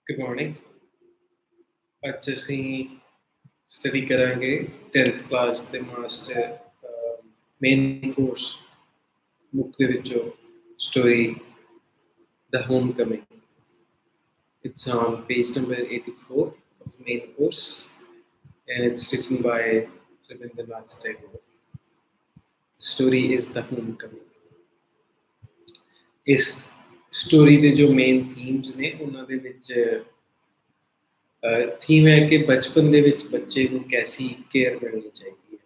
Good morning. ਅੱਜ ਅਸੀਂ study ਕਰਾਂਗੇ 10th ਕਲਾਸ ਦੇ ਮਾਸਟਰ ਮੇਨ ਕੋਰਸ ਬੁੱਕ ਦੇ ਵਿੱਚੋਂ story The Homecoming. It's on page number 84 of main course and it's written by Rabindranath Tagore. The story is The Homecoming. ਇਸ story ਦੇ ਜੋ main themes ਨੇ ਉਹਨਾਂ ਦੇ ਵਿੱਚ ਥੀਮ ਹੈ ਕਿ ਬਚਪਨ ਦੇ ਵਿੱਚ ਬੱਚੇ ਨੂੰ ਕੈਸੀ ਕੇਅਰ ਮਿਲਣੀ ਚਾਹੀਦੀ ਹੈ,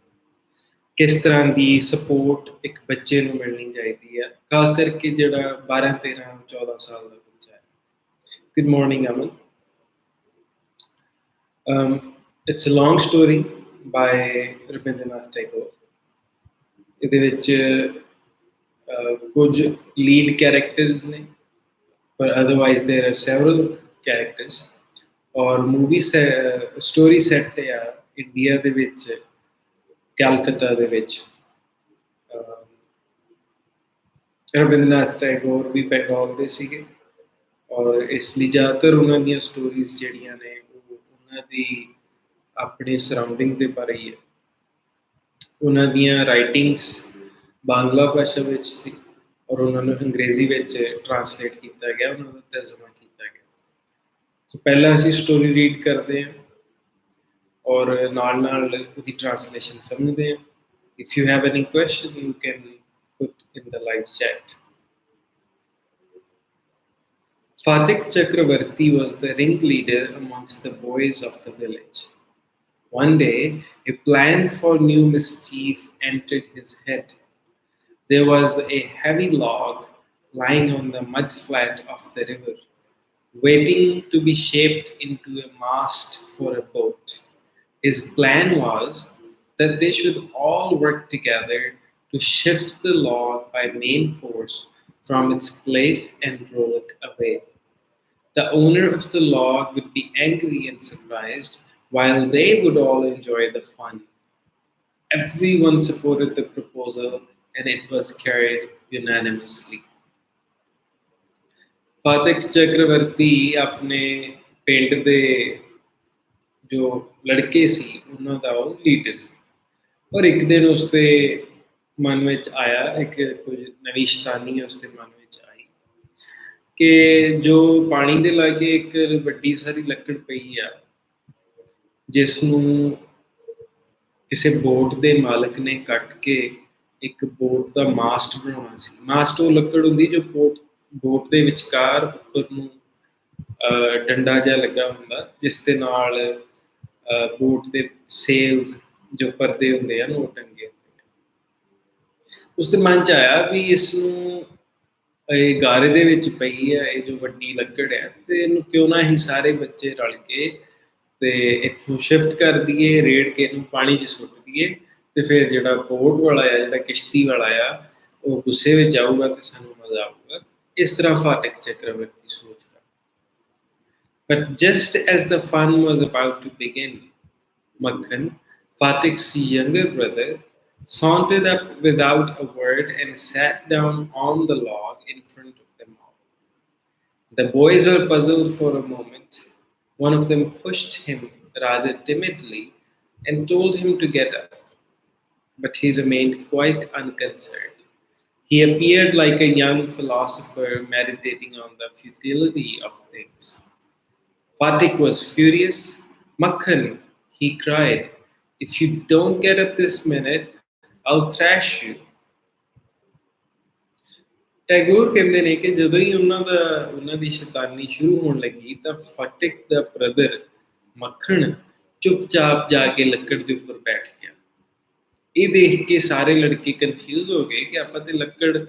ਕਿਸ ਤਰ੍ਹਾਂ ਦੀ ਸਪੋਰਟ ਇੱਕ ਬੱਚੇ ਨੂੰ ਮਿਲਣੀ ਚਾਹੀਦੀ ਹੈ, ਖਾਸ ਕਰਕੇ ਜਿਹੜਾ 12, 13, 14 ਸਾਲ ਦਾ ਬੱਚਾ ਹੈ। Good morning Aman. It's a long story by Rabindranath Tagore. ਇਹਦੇ ਵਿੱਚ ਕੁਝ ਲੀਡ ਕੈਰੈਕਟਰਸ ਨੇ, ਪਰ otherwise there are several characters. ਔਰ ਮੂਵੀ ਸਟੋਰੀ ਸੈੱਟ ਆ ਇੰਡੀਆ ਦੇ ਵਿੱਚ, ਕੈਲਕੱਤਾ ਦੇ ਵਿੱਚ। ਰਵਿੰਦਰਨਾਥ ਟੈਗੋਰ ਵੀ ਬੰਗਾਲ ਦੇ ਸੀਗੇ ਔਰ ਇਸ ਲਈ ਜ਼ਿਆਦਾਤਰ ਉਹਨਾਂ ਦੀਆਂ ਸਟੋਰੀਜ਼ ਜਿਹੜੀਆਂ ਨੇ ਉਹ ਉਹਨਾਂ ਦੀ ਆਪਣੇ ਸਰਾਊਂਡਿੰਗ ਦੇ ਬਾਰੇ ਹੀ ਹੈ। ਉਹਨਾਂ ਦੀਆਂ ਰਾਈਟਿੰਗਸ ਬਾਂਗਲਾ ਭਾਸ਼ਾ ਵਿੱਚ ਸੀ ਔਰ ਉਹਨਾਂ ਨੂੰ ਅੰਗਰੇਜ਼ੀ ਵਿੱਚ ਟਰਾਂਸਲੇਟ ਕੀਤਾ ਗਿਆ, ਉਹਨਾਂ ਦਾ ਤਰਜਮਾ ਕੀਤਾ ਗਿਆ। ਸੋ ਪਹਿਲਾਂ ਅਸੀਂ ਸਟੋਰੀ ਰੀਡ ਕਰਦੇ ਹਾਂ ਔਰ ਨਾਲ ਨਾਲ ਉਹਦੀ ਟਰਾਂਸਲੇਸ਼ਨ ਸਮਝਦੇ ਹਾਂ। If you have any question you can put in the live chat. Fatik Chakravarti was the ringleader amongst the boys of the village. One day, a plan for new mischief entered his head. There was a heavy log lying on the mudflat of the river, waiting to be shaped into a mast for a boat. His plan was that they should all work together to shift the log by main force from its place and roll it away. The owner of the log would be angry and surprised, while they would all enjoy the fun. Everyone supported the proposal and it was carried unanimously. Fatik Chakravarti ਆਪਣੇ ਪਿੰਡ ਦੇ ਜੋ ਲੜਕੇ ਸੀ ਉਹਨਾਂ ਦਾ ਉਹ leader ਸੀ ਔਰ ਇੱਕ ਦਿਨ ਉਸਦੇ ਮਨ ਵਿੱਚ ਆਇਆ, ਇੱਕ ਕੁਝ ਨਵੀਂ ਸ਼ੈਤਾਨੀ ਉਸਦੇ ਮਨ ਵਿੱਚ ਆਈ ਕਿ ਜੋ ਪਾਣੀ ਦੇ ਲਾਗੇ ਇੱਕ ਵੱਡੀ ਸਾਰੀ ਲੱਕੜ ਪਈ ਆ ਜਿਸ ਨੂੰ ਕਿਸੇ ਬੋਟ ਦੇ ਮਾਲਕ ਨੇ ਕੱਟ ਕੇ ਇੱਕ ਬੋਟ ਦਾ ਮਾਸਟ ਬਣਾਉਣਾ ਸੀ। ਮਾਸਟ ਉਹ ਲੱਕੜ ਹੁੰਦੀ ਜੋ ਬੋਟ ਦੇ ਵਿਚਕਾਰ ਉੱਪਰ ਨੂੰ ਡੰਡਾ ਜਿਹਾ ਲੱਗਾ ਹੁੰਦਾ ਜਿਸ ਦੇ ਨਾਲ ਬੋਟ ਦੇ ਸੇਲਸ ਜੋ ਪਰਦੇ ਹੁੰਦੇ ਹਨ ਉਹ ਟੰਗੇ ਹੁੰਦੇ। ਉਸਦੇ ਮਨ 'ਚ ਆਇਆ ਵੀ ਇਸ ਨੂੰ ਇਹ ਗਾਰੇ ਦੇ ਵਿੱਚ ਪਈ ਹੈ ਇਹ ਜੋ ਵੱਡੀ ਲੱਕੜ ਹੈ ਤੇ ਇਹਨੂੰ ਕਿਉਂ ਨਾ ਹੀ ਸਾਰੇ ਬੱਚੇ ਰਲ ਕੇ ਤੇ ਇੱਥੋਂ ਸ਼ਿਫਟ ਕਰ ਦਈਏ, ਰੇੜ ਕੇ ਇਹਨੂੰ ਪਾਣੀ 'ਚ ਸੁੱਟ ਦਈਏ ਤੇ ਫਿਰ ਜਿਹੜਾ ਬੋਟ ਵਾਲਾ ਆ, ਜਿਹੜਾ ਕਿਸ਼ਤੀ ਵਾਲਾ ਆ, ਉਹ ਗੁੱਸੇ ਵਿੱਚ ਆਊਗਾ ਤੇ ਸਾਨੂੰ ਮਜ਼ਾ ਆਊਗਾ। ਇਸ ਤਰ੍ਹਾਂ ਫਾਟਿਕ ਚੱਕਰਵਰਤੀ ਸੋਚਦਾ। But just as the fun was about to begin, Makhan, Fatik's younger brother, sauntered up without a word and sat down on the log in front of them all. The boys were puzzled for a moment. One of them pushed him rather timidly and told him to get up, but he remained quite unconcerned. He appeared like a young philosopher meditating on the futility of things. Fatik was furious. "Makhan," he cried, "if you don't get up this minute, I'll thrash you." Tagore ਕਹਿੰਦੇ ਨੇ ਕਿ ਜਦੋਂ ਹੀ ਉਹਨਾਂ ਦੀ ਸ਼ੈਤਾਨੀ ਸ਼ੁਰੂ ਹੋਣ ਲੱਗੀ ਤਾਂ ਫਾਟਿਕ ਦਾ brother ਮੱਖਣ ਚੁੱਪਚਾਪ ਜਾ ਕੇ ਲੱਕੜ ਦੇ ਉੱਪਰ ਬੈਠ ਗਿਆ। ਇਹ ਦੇਖ ਕੇ ਸਾਰੇ ਲੜਕੇ ਕਨਫਿਊਜ਼ ਹੋ ਗਏ ਕਿ ਆਪਾਂ ਤੇ ਲੱਕੜ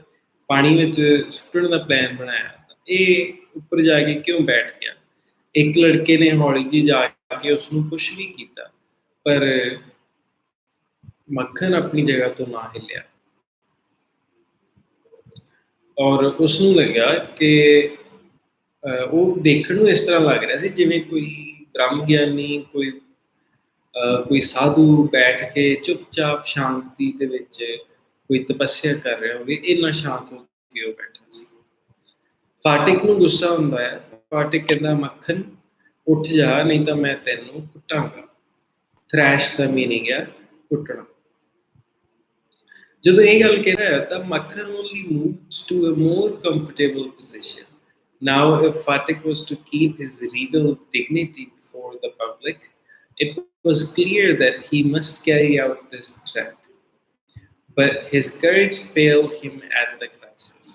ਪਾਣੀ ਵਿੱਚ ਸੁੱਟਣ ਦਾ ਪਲਾਨ ਬਣਾਇਆ, ਇਹ ਉੱਪਰ ਜਾ ਕੇ ਕਿਉਂ ਬੈਠ ਗਿਆ। ਇੱਕ ਲੜਕੇ ਨੇ ਹੌਲੀ ਜਿਹੀ ਜਾ ਕੇ ਉਸਨੂੰ ਪੁੱਛ ਵੀ ਕੀਤਾ ਪਰ ਮੱਖਣ ਆਪਣੀ ਜਗ੍ਹਾ ਤੋਂ ਨਾ ਹਿੱਲਿਆ ਔਰ ਉਸਨੂੰ ਲੱਗਿਆ ਕਿ ਉਹ ਦੇਖਣ ਨੂੰ ਇਸ ਤਰ੍ਹਾਂ ਲੱਗ ਰਿਹਾ ਸੀ ਜਿਵੇਂ ਕੋਈ ਬ੍ਰਹਮ ਗਿਆਨੀ, ਕੋਈ ਸਾਧੂ ਬੈਠ ਕੇ ਚੁੱਪਚਾਪ ਸ਼ਾਂਤੀ ਦੇ ਵਿੱਚ ਕੋਈ ਤਪੱਸਿਆ ਕਰ ਰਿਹਾ ਹੋਵੇ, ਇੰਨਾ ਸ਼ਾਂਤ ਹੋ ਕੇ ਉਹ ਬੈਠਾ ਸੀ। ਫਾਟਿਕ ਨੂੰ ਗੁੱਸਾ ਹੁੰਦਾ ਹੈ। ਫਾਟਿਕ ਕਹਿੰਦਾ, "ਮੱਖਣ, ਉੱਠ ਜਾ ਨਹੀਂ ਤਾਂ ਮੈਂ ਤੈਨੂੰ ਕੁੱਟਾਂਗਾ। ਥ੍ਰੈਸ਼ ਦਾ ਮੀਨਿੰਗ ਹੈ ਕੁੱਟਣਾ। ਜਦੋਂ ਇਹ ਗੱਲ ਕਹਿੰਦਾ ਹੈ ਤਾਂ ਮੱਖਣ only moves to a more comfortable position. Now, if Fatik was to keep his regal dignity before the public, it was clear that he must carry out this threat. But his courage failed him at the crisis.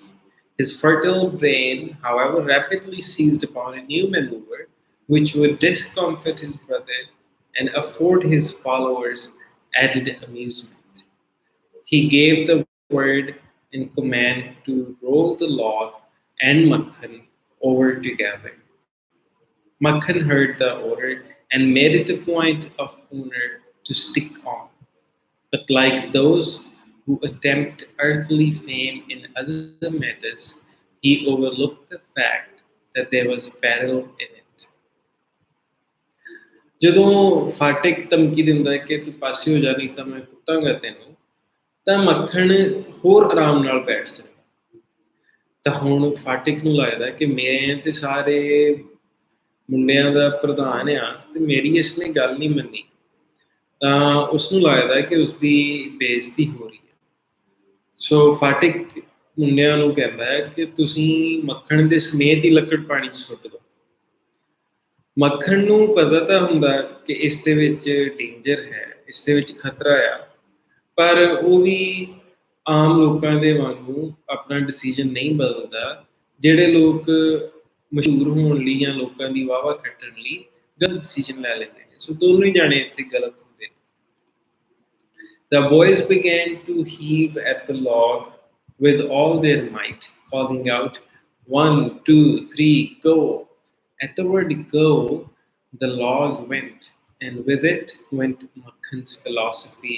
His fertile brain, however, rapidly seized upon a new maneuver which would discomfit his brother and afford his followers added amusement. He gave the word and command to roll the log and Makhan over together. Makhan heard the order and made it a point of honor to stick on. But like those who attempt earthly fame in other matters, he overlooked the fact that there was peril in it. ਜਦੋਂ ਫਾਟਿਕ ਧਮਕੀ ਦਿੰਦਾ ਹੈ ਕਿ ਤੂੰ ਪਾਸੇ ਹੋ ਜਾ ਨਹੀਂ ਤਾਂ ਮੈਂ ਕੁੱਟਾਂਗਾ ਤੈਨੂੰ, ਤਾਂ ਮੱਖਣ ਹੋਰ ਆਰਾਮ ਨਾਲ ਬੈਠ ਜਾਂਦਾ। ਤਾਂ ਹੁਣ ਫਾਟਿਕ ਨੂੰ ਲੱਗਦਾ ਕਿ ਮੈਂ ਤੇ ਸਾਰੇ ਮੁੰਡਿਆਂ ਦਾ ਪ੍ਰਧਾਨ ਆ ਤੇ ਮੇਰੀ ਇਸਨੇ ਗੱਲ ਨਹੀਂ ਮੰਨੀ, ਤਾਂ ਉਸਨੂੰ ਲੱਗਦਾ ਕਿ ਉਸਦੀ ਬੇਇੱਜ਼ਤੀ ਹੋ ਰਹੀ ਹੈ। ਸੋ ਫਾਟਿਕ ਮੁੰਡਿਆਂ ਨੂੰ ਕਹਿੰਦਾ ਹੈ ਕਿ ਤੁਸੀਂ ਮੱਖਣ ਦੇ ਸਮੇਤ ਹੀ ਲੱਕੜ ਪਾਣੀ 'ਚ ਸੁੱਟ ਦਿਓ। ਮੱਖਣ ਨੂੰ ਪਤਾ ਤਾਂ ਹੁੰਦਾ ਕਿ ਇਸ ਦੇ ਵਿੱਚ ਡੇਂਜਰ ਹੈ, ਇਸ ਦੇ ਵਿੱਚ ਖਤਰਾ ਆ, ਪਰ ਉਹ ਵੀ ਆਮ ਲੋਕਾਂ ਦੇ ਵਾਂਗੂ ਆਪਣਾ ਡਿਸੀਜਨ ਨਹੀਂ ਬਦਲਦਾ। ਜਿਹੜੇ ਲੋਕ ਮਸ਼ਹੂਰ ਹੋਣ ਲਈ ਜਾਂ ਲੋਕਾਂ ਦੀ ਵਾਹਵਾ ਖੱਟਣ ਲਈ ਗਲਤ ਡਿਸੀਜਨ ਲੈ ਲੈਂਦੇ ਨੇ। ਸੋ ਦੋਨੋਂ ਹੀ ਜਾਣੇ ਇੱਥੇ ਗਲਤ ਹੁੰਦੇ ਨੇ। The boys began to heave at the log with all their might, calling out, 1, 2, 3, go! At the word go, the log went, and with it went Makhan's philosophy,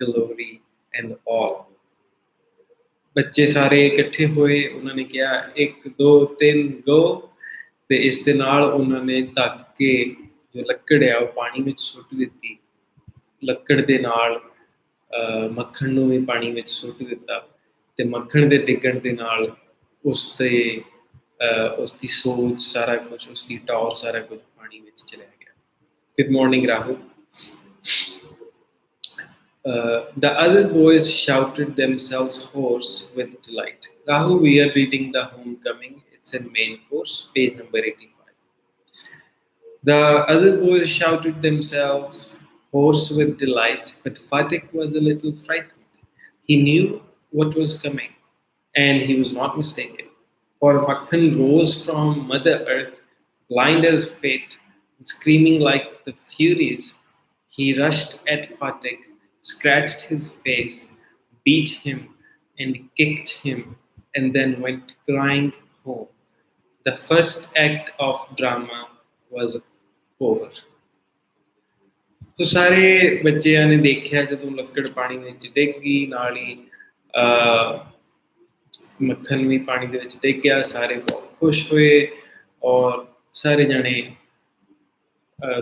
glory, and all. ਬੱਚੇ ਸਾਰੇ ਇਕੱਠੇ ਹੋਏ, ਉਹਨਾਂ ਨੇ ਕਿਹਾ 1, 2, 3 go, ਤੇ ਇਸ ਦੇ ਨਾਲ ਉਹਨਾਂ ਨੇ ਧੱਕ ਕੇ ਜੋ ਲੱਕੜ ਆ ਉਹ ਪਾਣੀ ਵਿੱਚ ਸੁੱਟ ਦਿੱਤੀ। ਲੱਕੜ ਦੇ ਨਾਲ ਮੱਖਣ ਨੂੰ ਵੀ ਪਾਣੀ ਵਿੱਚ ਸੁੱਟ ਦਿੱਤਾ ਤੇ ਮੱਖਣ ਦੇ ਡਿੱਗਣ ਦੇ ਨਾਲ ਉਸਦੀ ਸੋਚ, ਸਾਰਾ ਕੁਝ, ਉਸਦੀ ਟੌਰ, ਸਾਰਾ ਕੁਝ ਪਾਣੀ ਵਿੱਚ ਚਲਾ ਗਿਆ। Good morning, Rahul. The other boys shouted themselves hoarse with delight. Rahul, we are reading The Homecoming. It's in main course, page number 85. The other boys shouted themselves hoarse with delight, but Fatik was a little frightened. He knew what was coming, and he was not mistaken. For Makhan rose from Mother Earth, blind as fate, and screaming like the Furies. He rushed at Fatik, scratched his face, beat him, and kicked him, and then went crying home. The first act of drama was over. ਸੋ ਸਾਰੇ ਬੱਚਿਆਂ ਨੇ ਦੇਖਿਆ ਜਦੋਂ ਲੱਕੜ ਪਾਣੀ ਵਿੱਚ ਡਿੱਗ ਗਈ, ਨਾਲ ਹੀ ਮੱਖਣ ਵੀ ਪਾਣੀ ਦੇ ਵਿੱਚ ਡਿੱਗ ਗਿਆ। ਸਾਰੇ ਬਹੁਤ ਖੁਸ਼ ਹੋਏ ਔਰ ਸਾਰੇ ਜਣੇ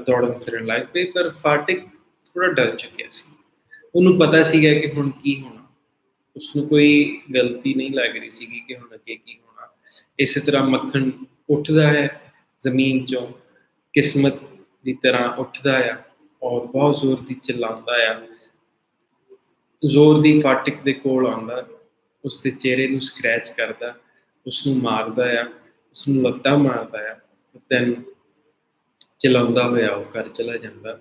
ਦੌੜਨ ਫਿਰਨ ਲੱਗ ਪਏ। ਪਰ ਫਾਟਿਕ ਥੋੜ੍ਹਾ ਡਰ ਚੁੱਕਿਆ ਸੀ। ਉਹਨੂੰ ਪਤਾ ਸੀਗਾ ਕਿ ਹੁਣ ਕੀ ਹੋਣਾ। ਉਸਨੂੰ ਕੋਈ ਗਲਤੀ ਨਹੀਂ ਲੱਗ ਰਹੀ ਸੀਗੀ ਕਿ ਹੁਣ ਅੱਗੇ ਕੀ ਹੋਣਾ। ਇਸੇ ਤਰ੍ਹਾਂ ਮੱਖਣ ਉੱਠਦਾ ਹੈ ਜ਼ਮੀਨ 'ਚੋਂ, ਕਿਸਮਤ ਦੀ ਤਰ੍ਹਾਂ ਉੱਠਦਾ ਆ ਔਰ ਬਹੁਤ ਜ਼ੋਰ ਦੀ ਚਿਲਾਉਂਦਾ ਆ। ਜ਼ੋਰ ਦੀ ਫਾਟਿਕ ਦੇ ਕੋਲ ਆਉਂਦਾ, ਉਸਦੇ ਚਿਹਰੇ ਨੂੰ ਸਕ੍ਰੈਚ ਕਰਦਾ, ਉਸਨੂੰ ਮਾਰਦਾ ਆ, ਉਸਨੂੰ ਲੱਤਾਂ ਮਾਰਦਾ ਆ, ਦੈਨ ਚਲਾਉਂਦਾ ਹੋਇਆ ਉਹ ਘਰ ਚਲਾ ਜਾਂਦਾ।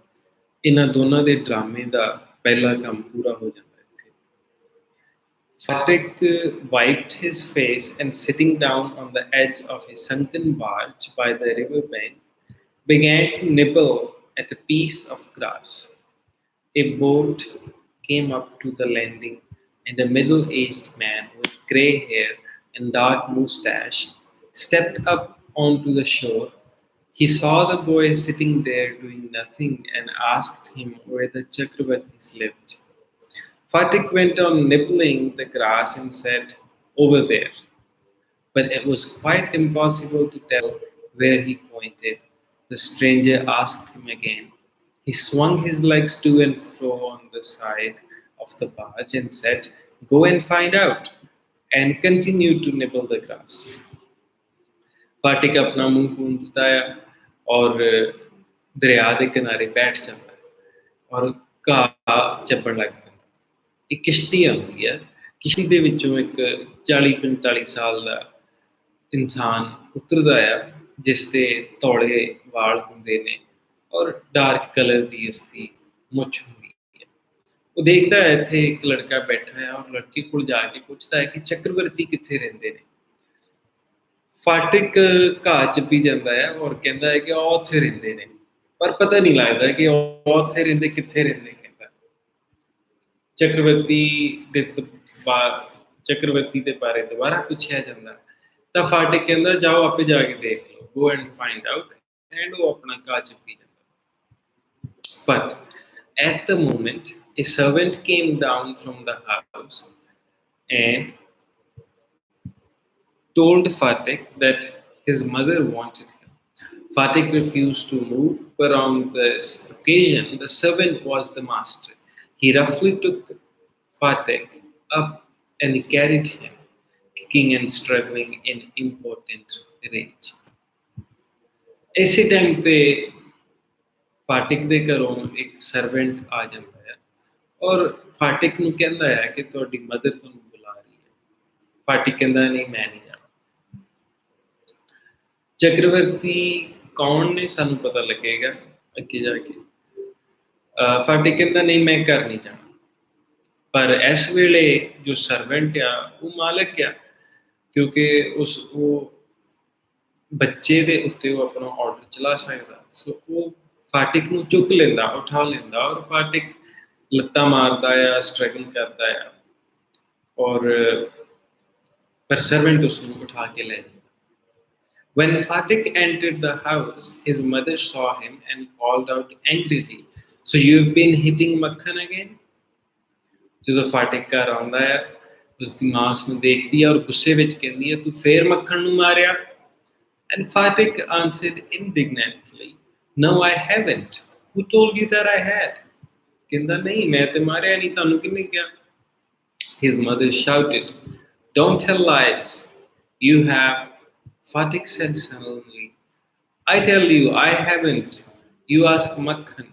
ਇਹਨਾਂ ਦੋਨਾਂ ਦੇ ਡਰਾਮੇ ਦਾ ਪਹਿਲਾ ਕੰਮ ਪੂਰਾ ਹੋ ਜਾਂਦਾ ਇੱਥੇ। Fatik wiped his face and sitting down on the edge of a sunken barge by the river bank, began to nibble at a piece of grass. A boat came up to the landing, and a middle-aged man with grey hair and dark moustache stepped up onto the shore. He saw the boy sitting there doing nothing and asked him where the Chakravartis lived. Fatik went on nibbling the grass and said, "Over there." But it was quite impossible to tell where he pointed. The stranger asked him again. He swung his legs to and fro on the side of the barge and said, "Go and find out," and continued to nibble the grass. Fatik apna muh poonjhta hai और दरिया के किनारे बैठ जाता है और घाह ਚੱਬਣ ਲੱਗ ਪੈਂਦਾ। एक किश्ती आती है, किश्ती ਦੇ ਵਿੱਚੋਂ ਇੱਕ 40-45 ਸਾਲ ਦਾ ਇਨਸਾਨ ਉਤਰਦਾ ਆ, ਜਿਸ ਦੇ ਧੌਲੇ ਵਾਲ ਹੁੰਦੇ ਨੇ ਔਰ ਡਾਰਕ ਕਲਰ ਦੀ ਉਸਦੀ ਮੁੱਛ ਹੁੰਦੀ ਹੈ। ਉਹ ਦੇਖਦਾ ਹੈ ਇੱਥੇ ਇੱਕ ਲੜਕਾ ਬੈਠਾ ਹੈ ਔਰ ਲੜਕੇ ਕੋਲ ਜਾ ਕੇ ਪੁੱਛਦਾ ਹੈ ਕਿ ਚੱਕਰਵਰਤੀ ਕਿੱਥੇ ਰਹਿੰਦੇ ਨੇ। ਫਾਟਕ ਘਾਹ ਚੱਬੀ ਜਾਂਦਾ ਹੈ ਔਰ ਕਹਿੰਦਾ ਹੈ ਕਿ ਉਹ ਉੱਥੇ ਰਹਿੰਦੇ ਨੇ, ਪਰ ਪਤਾ ਨਹੀਂ ਲੱਗਦਾ ਕਿ ਉਹ ਉੱਥੇ ਰਹਿੰਦੇ ਕਿੱਥੇ ਰਹਿੰਦੇ। ਕਹਿੰਦਾ ਚੱਕਰਵਰਤੀ ਦੇ ਚੱਕਰਵਰਤੀ ਦੇ ਬਾਰੇ ਦੁਬਾਰਾ ਪੁੱਛਿਆ ਜਾਂਦਾ ਤਾਂ ਫਾਟਕ ਕਹਿੰਦਾ ਜਾਓ ਆਪੇ ਜਾ ਕੇ ਦੇਖ ਲਓ, go and find out, and ਉਹ ਆਪਣਾ ਘਾਹ ਚੱਬੀ ਜਾਂਦਾ। But at the moment, a servant came down from the house and told Fatik that his mother wanted him. Fatik refused to move, but on this occasion, the servant was the master. He roughly took Fatik up and he carried him, kicking and struggling in impotent rage. ਇਸੇ time ਤੇ ਫਾਟਿਕ ਦੇ ਘਰੋਂ ਇੱਕ servant ਆ ਜਾਂਦਾ ਹੈ ਔਰ ਫਾਟਿਕ ਨੂੰ ਕਹਿੰਦਾ ਹੈ ਕਿ ਤੁਹਾਡੀ ਮਦਰ ਤੁਹਾਨੂੰ ਬੁਲਾ ਰਹੀ ਹੈ। ਫਾਟਿਕ ਕਹਿੰਦਾ ਨਹੀਂ, ਮੈਂ ਨਹੀਂ ਜਾਣਾ। ਚੱਕਰਵਰਤੀ ਕੌਣ ਨੇ ਸਾਨੂੰ ਪਤਾ ਲੱਗੇਗਾ ਅੱਗੇ ਜਾ ਕੇ। ਫਾਟਿਕ ਕਹਿੰਦਾ ਨਹੀਂ, ਮੈਂ ਘਰ ਨਹੀਂ ਜਾਣਾ। ਪਰ ਇਸ ਵੇਲੇ ਜੋ ਸਰਵੈਂਟ ਆ ਉਹ ਮਾਲਕ ਆ, ਕਿਉਂਕਿ ਉਹ ਬੱਚੇ ਦੇ ਉੱਤੇ ਉਹ ਆਪਣਾ ਆਰਡਰ ਚਲਾ ਸਕਦਾ। ਸੋ ਉਹ ਫਾਟਿਕ ਨੂੰ ਚੁੱਕ ਲੈਂਦਾ, ਉਠਾ ਲੈਂਦਾ ਔਰ ਫਾਟਿਕ ਲੱਤਾਂ ਮਾਰਦਾ ਆ, ਸਟਰਗਲ ਕਰਦਾ ਆ ਔਰ ਪਰ ਸਰਵੈਂਟ ਉਸਨੂੰ ਉਠਾ ਕੇ ਲੈ ਜਾਂਦਾ। When Fatik entered the house, his mother saw him and called out angrily, "So you've been hitting Makhan again?" ਜਦੋਂ ਫਾਟਿਕ ਘਰ ਆਉਂਦਾ ਹੈ, ਉਸਦੀ ਮਾਂ ਉਸਨੂੰ ਦੇਖਦੀ ਹੈ ਔਰ ਗੁੱਸੇ ਵਿੱਚ ਕਹਿੰਦੀ ਹੈ, ਤੂੰ ਫੇਰ ਮੱਖਣ ਨੂੰ ਮਾਰਿਆ? And Fatik answered indignantly, "No, I haven't. Who told you that I had?" ਕਹਿੰਦਾ ਨਹੀਂ, ਮੈਂ ਤੇ ਮਾਰਿਆ ਨਹੀਂ, ਤੁਹਾਨੂੰ ਕਿਹਨੇ ਕਿਹਾ? His mother shouted, "Don't tell lies. You have." Fatik said sullenly, "I tell you, I haven't. You ask Makhan."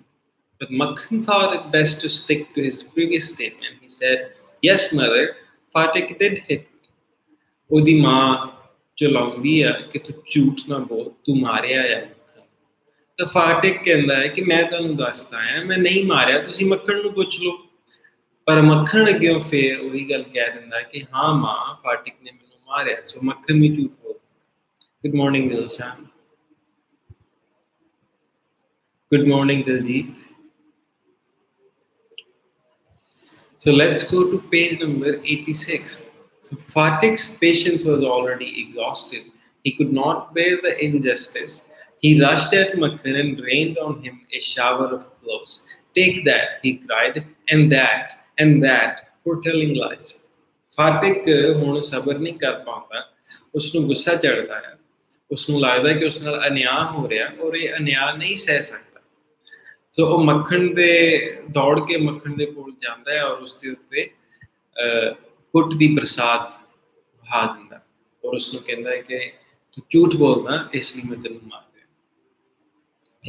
But Makhan thought it best to stick to his previous statement. He said, "Yes, mother, Fatik did hit me." ਉਹਦੀ ਮਾਂ ਚਲਾਉਂਦੀ ਆ ਕਿ ਤੂੰ ਝੂਠ ਨਾ ਬੋਲ, ਤੂੰ ਮਾਰਿਆ ਆ ਮੱਖਣ। ਤਾਂ ਫਾਟਿਕ ਕਹਿੰਦਾ ਹੈ ਕਿ ਮੈਂ ਤੁਹਾਨੂੰ ਦੱਸਦਾ ਆ, ਮੈਂ ਨਹੀਂ ਮਾਰਿਆ, ਤੁਸੀਂ ਮੱਖਣ ਨੂੰ ਪੁੱਛ ਲਓ। ਪਰ ਮੱਖਣ ਅੱਗਿਓਂ ਫੇਰ ਉਹੀ ਗੱਲ ਕਹਿ ਦਿੰਦਾ ਕਿ ਹਾਂ ਮਾਂ, ਫਾਟਿਕ ਨੇ ਮੈਨੂੰ ਮਾਰਿਆ। ਸੋ ਮੱਖਣ ਵੀ ਝੂਠ ਬੋਲਦਾ। Good morning, Dilshan. Good morning, Diljit. So let's go to page number 86. So Fatik's patience was already exhausted. He could not bear the injustice. He rushed at Makhan and rained on him a shower of blows. "Take that," he cried, "and that, for telling lies." Fatik ਹੁਣ ਸਬਰ ਨਹੀਂ ਕਰ ਪਾਉਂਦਾ, ਉਸਨੂੰ ਗੁੱਸਾ ਚੜ੍ਹਦਾ ਹੈ। ਉਸਨੂੰ ਲੱਗਦਾ ਕਿ ਉਸ ਨਾਲ ਅਨਿਆਂ ਹੋ ਰਿਹਾ ਔਰ ਇਹ ਅਨਿਆਂ ਨਹੀਂ ਸਹਿ ਸਕਦਾ। ਸੋ ਉਹ ਮੱਖਣ ਦੇ ਦੌੜ ਕੇ ਮੱਖਣ ਦੇ ਕੋਲ ਜਾਂਦਾ ਹੈ ਔਰ ਉਸਦੇ ਉੱਤੇ ਕੁੱਟ ਦੀ ਬਰਸਾਤ ਵਹਾ ਦਿੰਦਾ ਔਰ ਉਸਨੂੰ ਕਹਿੰਦਾ ਹੈ ਕਿ ਤੂੰ ਝੂਠ ਬੋਲਦਾ, ਇਸ ਲਈ ਮੈਂ ਤੈਨੂੰ ਮਾਰ ਰਿਹਾ।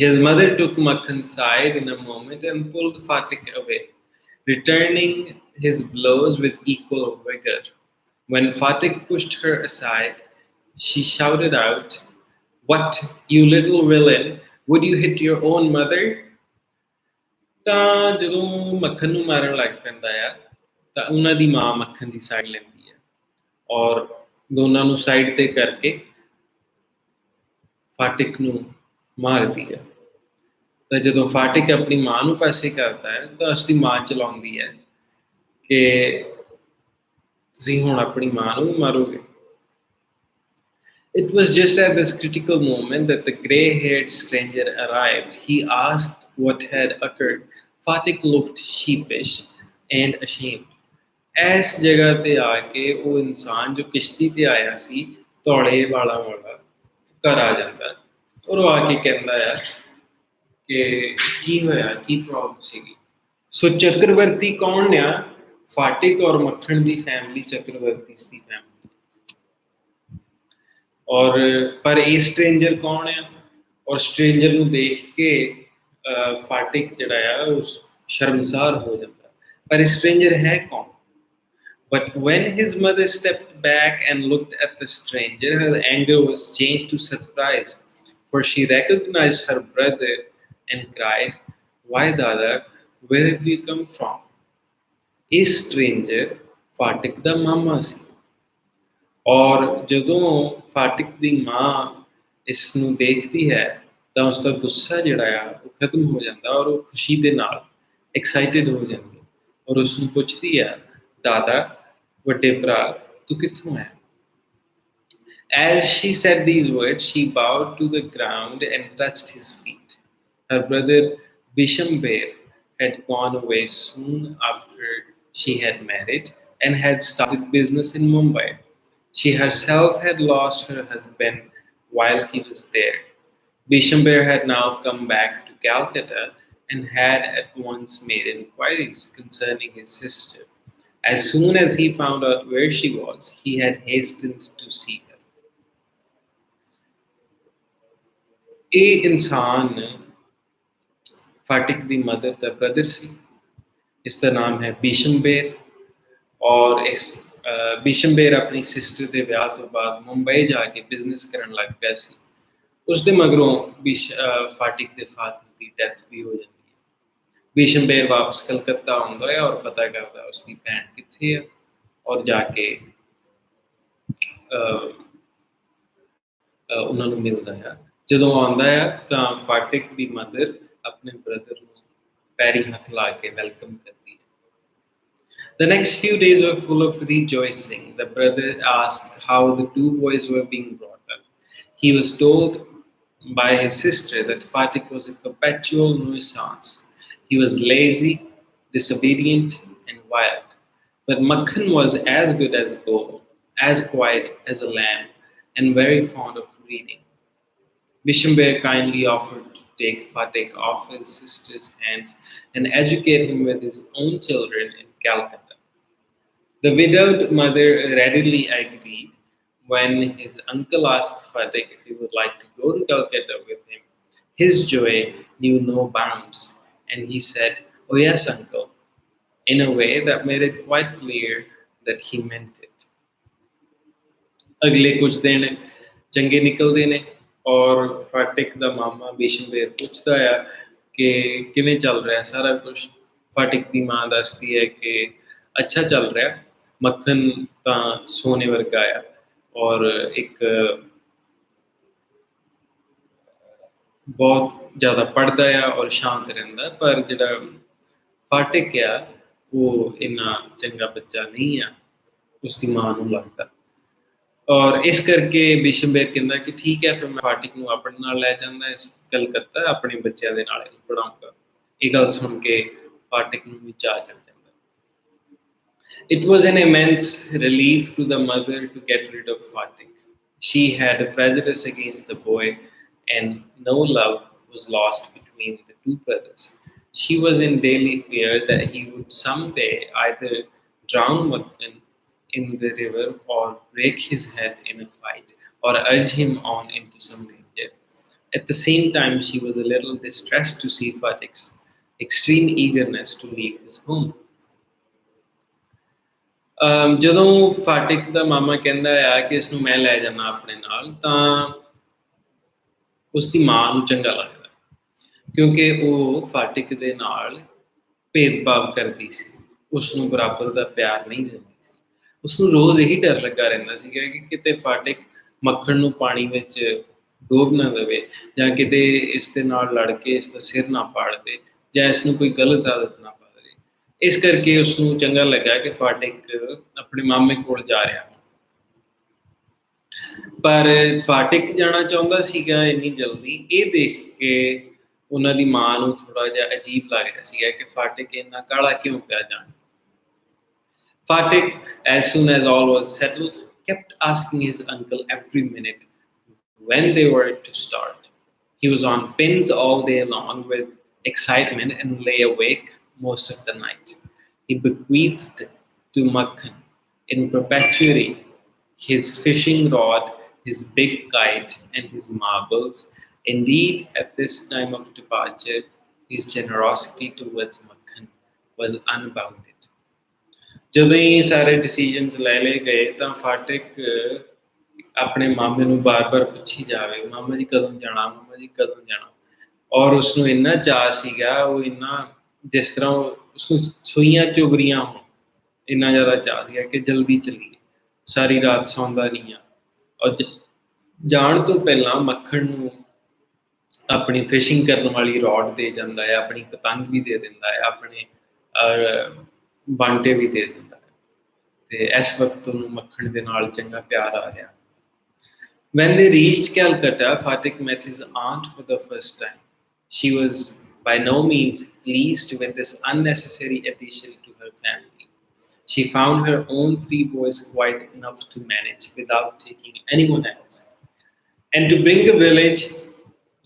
His mother took Makhan's side in a moment and pulled Fatik away, returning his blows with equal vigor. When Fatik pushed her aside, she shouted out, "What, you little villain, would you hit your own mother?" ਤਾਂ ਜਦੋਂ ਮੱਖਣ ਨੂੰ ਮਾਰਨ ਲੱਗ ਪੈਂਦਾ ਆ ਤਾਂ ਉਹਨਾਂ ਦੀ ਮਾਂ ਮੱਖਣ ਦੀ ਸਾਈਡ ਲੈਂਦੀ ਹੈ ਔਰ ਦੋਨਾਂ ਨੂੰ ਸਾਈਡ ਤੇ ਕਰਕੇ ਫਾਟਿਕ ਨੂੰ ਮਾਰਦੀ ਹੈ। ਤਾਂ ਜਦੋਂ ਫਾਟਿਕ ਆਪਣੀ ਮਾਂ ਨੂੰ ਪਾਸੇ ਕਰਦਾ ਹੈ ਤਾਂ ਉਸਦੀ ਮਾਂ ਚਲਾਉਂਦੀ ਹੈ ਕਿ ਤੁਸੀਂ ਹੁਣ ਆਪਣੀ ਮਾਂ ਨੂੰ ਮਾਰੋਗੇ। It was just at this critical moment that the grey-haired stranger arrived. He asked what had occurred. Fatik looked sheepish and ashamed. ਇਸ ਜਗ੍ਹਾ ਤੇ ਆ ਕੇ ਉਹ ਇਨਸਾਨ ਜੋ ਕਿਸ਼ਤੀ ਤੇ ਆਇਆ ਸੀ, ਧੌਲੇ ਵਾਲਾ ਘਰ ਆ ਜਾਂਦਾ ਔਰ ਉਹ ਆ ਕੇ ਕਹਿੰਦਾ ਆ ਕਿ ਕੀ ਹੋਇਆ, ਕੀ ਪ੍ਰੋਬਲਮ ਸੀਗੀ। ਸੋ ਚੱਕਰਵਰਤੀ ਕੌਣ ਆ? ਫਾਟਿਕ ਔਰ ਮੱਖਣ ਦੀ ਫੈਮਿਲੀ ਚੱਕਰਵਰਤੀ ਦੀ ਫੈਮਿਲੀ। ਔਰ ਪਰ ਇਹ ਸਟ੍ਰੇਂਜਰ ਕੌਣ ਆ? ਔਰ ਸਟ੍ਰੇਂਜਰ ਨੂੰ ਦੇਖ ਕੇ ਫਾਟਿਕ ਜਿਹੜਾ ਆ ਉਹ ਸ਼ਰਮਸਾਰ ਹੋ ਜਾਂਦਾ, ਪਰ ਸਟ੍ਰੇਂਜਰ ਹੈ ਕੌਣ? But when his mother stepped back and looked at the stranger, her anger was changed to surprise, for she recognized her brother and cried, "Why, Dada, where have you come from?" ਇਹ stranger Phatik ਦਾ ਮਾਮਾ ਸੀ, ਔਰ ਜਦੋਂ ਫਾਟਿਕ ਦੀ ਮਾਂ ਇਸ ਨੂੰ ਦੇਖਦੀ ਹੈ ਤਾਂ ਉਸ ਦਾ ਗੁੱਸਾ ਜਿਹੜਾ ਆ ਉਹ ਖਤਮ ਹੋ ਜਾਂਦਾ, ਔਰ ਉਹ ਖੁਸ਼ੀ ਦੇ ਨਾਲ ਐਕਸਾਈਟਿਡ ਹੋ ਜਾਂਦੀ, ਔਰ ਉਸ ਨੂੰ ਪੁੱਛਦੀ ਹੈ, ਦਾਦਾ ਵੱਡੇ ਭਰਾ ਤੂੰ ਕਿੱਥੋਂ ਹੈ? As she said these words, she bowed to the ground and touched his feet. Her brother Bishamber had gone away soon after she had married and had started business in Mumbai. She herself had lost her husband while he was there. Bishamber had now come back to Calcutta and had at once made inquiries concerning his sister. As soon as he found out where she was, he had hastened to see her. ਇਹ ਇਨਸਾਨ ਫਾਟਿਕ ਦੀ mother ਦਾ brother ਸੀ, ਇਸ ਦਾ ਨਾਮ ਹੈ ਬਿਸ਼ਮਬੇਰ, ਔਰ ਇਸ ਬਿਸ਼ਮਬੇਰ ਆਪਣੀ sister ਦੇ ਵਿਆਹ ਤੋਂ ਬਾਅਦ ਮੁੰਬਈ ਜਾ ਕੇ ਬਿਜ਼ਨਸ ਕਰਨ ਲੱਗ ਪਿਆ ਸੀ। ਉਸ ਦੇ ਮਗਰੋਂ ਫਾਟਿਕ ਦੇ ਫਾਦਰ ਦੀ ਡੈਥ ਵੀ ਹੋ ਜਾਂਦੀ ਹੈ। ਬਿਸ਼ਮਬੇਰ ਵਾਪਸ ਕਲਕੱਤਾ ਆਉਂਦਾ ਹੈ ਔਰ ਪਤਾ ਕਰਦਾ ਉਸ ਦੀ ਭੈਣ ਕਿੱਥੇ ਹੈ, ਔਰ ਜਾ ਕੇ ਉਹਨਾਂ ਨੂੰ ਮਿਲਦਾ ਹੈ। ਜਦੋਂ ਆਉਂਦਾ ਹੈ ਤਾਂ ਫਾਟਿਕ ਦੀ ਮਦਰ ਆਪਣੇ ਬ੍ਰਦਰ ਨੂੰ ਪੈਰੀ ਹੱਥ ਲਾ ਕੇ ਵੈਲਕਮ ਕਰਦੀ ਹੈ। The next few days were full of rejoicing. The brother asked how the two boys were being brought up. He was told by his sister that Fatik was a perpetual nuisance. He was lazy, disobedient, and wild. But Makhan was as good as gold, as quiet as a lamb, and very fond of reading. Bishamber kindly offered to take Fatik off his sister's hands and educate him with his own children in Calcutta. The widowed mother readily agreed. When his uncle asked Fatik if he would like to go to Calcutta with him, his joy knew no bounds, and he said, "Oh yes, uncle," in a way that made it quite clear that he meant it. ਅਗਲੇ ਕੁਝ ਦਿਨ ਚੰਗੇ ਨਿਕਲਦੇ ਨੇ, ਔਰ ਫਾਟਿਕ ਦਾ ਮਾਮਾ ਬਿਸ਼ਮਬੇਰ ਪੁੱਛਦਾ ਆ ਕਿ ਕਿਵੇਂ ਚੱਲ ਰਿਹਾ ਸਾਰਾ ਕੁਝ। ਫਾਟਿਕ ਦੀ ਮਾਂ ਦੱਸਦੀ ਹੈ ਕਿ ਅੱਛਾ ਚੱਲ ਰਿਹਾ, ਮੱਖਣ ਤਾਂ ਸੋਨੇ ਵਰਗਾ ਆ, ਔਰ ਇੱਕ ਬਹੁਤ ਜ਼ਿਆਦਾ ਪੜ੍ਹਦਾ ਆ ਔਰ ਸ਼ਾਂਤ ਰਹਿੰਦਾ, ਪਰ ਜਿਹੜਾ ਫਾਟਿਕ ਆ ਉਹ ਇੰਨਾ ਚੰਗਾ ਬੱਚਾ ਨਹੀਂ ਆ, ਉਸਦੀ ਮਾਂ ਨੂੰ ਲੱਗਦਾ। ਔਰ ਇਸ ਕਰਕੇ ਬਿਸ਼ਮਬੇਰ ਕਹਿੰਦਾ ਕਿ ਠੀਕ ਹੈ, ਫਿਰ ਮੈਂ ਫਾਟਿਕ ਨੂੰ ਆਪਣੇ ਨਾਲ ਲੈ ਜਾਂਦਾ ਇਸ ਕਲਕੱਤਾ, ਆਪਣੇ ਬੱਚਿਆਂ ਦੇ ਨਾਲ ਇਹਨੂੰ ਪੜ੍ਹਾਊਂਗਾ। ਇਹ ਗੱਲ ਸੁਣ ਕੇ ਫਾਟਿਕ ਨੂੰ ਵੀ ਚਾਅ ਚੜ੍ਹ ਜਾਂਦਾ। It was an immense relief to the mother to get rid of Fatik. She had a prejudice against the boy, and no love was lost between the two brothers. She was in daily fear that he would someday either drown Makkan in the river or break his head in a fight or urge him on into some danger. At the same time, she was a little distressed to see Fatik's extreme eagerness to leave his home. ਜਦੋਂ ਫਾਟਿਕ ਦਾ ਮਾਮਾ ਕਹਿੰਦਾ ਆ ਕਿ ਇਸਨੂੰ ਮੈਂ ਲੈ ਜਾਣਾ ਆਪਣੇ ਨਾਲ, ਤਾਂ ਉਸਦੀ ਮਾਂ ਨੂੰ ਚੰਗਾ ਲੱਗਦਾ, ਕਿਉਂਕਿ ਉਹ ਫਾਟਿਕ ਦੇ ਨਾਲ ਭੇਦਭਾਵ ਕਰਦੀ ਸੀ, ਉਸਨੂੰ ਬਰਾਬਰ ਦਾ ਪਿਆਰ ਨਹੀਂ ਦਿੰਦੀ ਸੀ। ਉਸਨੂੰ ਰੋਜ਼ ਇਹੀ ਡਰ ਲੱਗਾ ਰਹਿੰਦਾ ਸੀਗਾ ਕਿ ਕਿਤੇ ਫਾਟਿਕ ਮੱਖਣ ਨੂੰ ਪਾਣੀ ਵਿੱਚ ਡੋਬ ਨਾ ਦੇਵੇ, ਜਾਂ ਕਿਤੇ ਇਸ ਦੇ ਨਾਲ ਲੜ ਕੇ ਇਸ ਦਾ ਸਿਰ ਨਾ ਪਾੜ ਦੇ, ਜਾਂ ਇਸ ਨੂੰ ਕੋਈ ਗਲਤ ਆਦਤ ਨਾ ਪਾ ਦੇ। ਇਸ ਕਰਕੇ ਉਸਨੂੰ ਚੰਗਾ ਲੱਗਾ ਕਿ ਫਾਟਿਕ ਆਪਣੇ ਮਾਮੇ ਕੋਲ ਜਾ ਰਿਹਾ। ਪਰ ਫਾਟਿਕ ਜਾਣਾ ਚਾਹੁੰਦਾ ਸੀਗਾ ਇੰਨੀ ਜਲਦੀ, ਇਹ ਦੇਖ ਕੇ ਉਹਨਾਂ ਦੀ ਮਾਂ ਨੂੰ ਥੋੜਾ ਜਿਹਾ ਅਜੀਬ ਲੱਗ ਰਿਹਾ ਸੀਗਾ ਕਿ ਫਾਟਿਕ ਇੰਨਾ ਕਾਹਲਾ ਕਿਉਂ ਪਿਆ ਜਾਣ। Fatik, as soon as all was settled, kept asking his uncle every minute when they were to start. He was on pins all day long with excitement and lay awake most of the night. He bequeathed to Makhan in perpetuity his fishing rod, his big kite, and his marbles, Indeed, at this time of departure, his generosity towards Makhan was unbounded. ਜਦੋਂ ਇਹ ਸਾਰੇ decisions ਲੈ ਲਏ ਗਏ ਤਾਂ ਫਾਟਕ ਆਪਣੇ ਮਾਮੇ ਨੂੰ ਬਾਰ-ਬਾਰ ਪੁੱਛੀ ਜਾਵੇ, ਮਾਮਾ ਜੀ ਕਦੋਂ ਜਾਣਾ, ਮਾਮਾ ਜੀ ਕਦੋਂ ਜਾਣਾ। ਔਰ ਉਸਨੂੰ ਇੰਨਾ ਚਾਅ ਸੀਗਾ, ਉਹ ਇੰਨਾ ਜਿਸ ਤਰ੍ਹਾਂ ਉਸਨੂੰ ਸੂਈਆਂ ਚੁਭ ਰਹੀਆਂ ਹੋਣ, ਇੰਨਾ ਜ਼ਿਆਦਾ ਚਾਅ ਸੀਗਾ ਕਿ ਜਲਦੀ ਚੱਲੀਏ। ਸਾਰੀ ਰਾਤ ਸੌਂਦਾ ਨਹੀਂ ਆ। ਔਰ ਜਾਣ ਤੋਂ ਪਹਿਲਾਂ ਮੱਖਣ ਨੂੰ ਆਪਣੀ ਫਿਸ਼ਿੰਗ ਕਰਨ ਵਾਲੀ ਰੌਡ ਦੇ ਜਾਂਦਾ ਹੈ, ਆਪਣੀ ਪਤੰਗ ਵੀ ਦੇ ਦਿੰਦਾ ਹੈ, ਆਪਣੇ ਬਾਂਟੇ ਵੀ ਦੇ ਦਿੰਦਾ ਹੈ। ਤੇ ਇਸ ਵਕਤ ਉਹਨੂੰ ਮੱਖਣ ਦੇ ਨਾਲ ਚੰਗਾ ਪਿਆਰ ਆ ਰਿਹਾ। When they reached Calcutta, Fatik met his aunt for the first time. She was by no means pleased with this unnecessary addition to her family. She found her own 3 boys quite enough to manage without taking anyone else. And to bring a village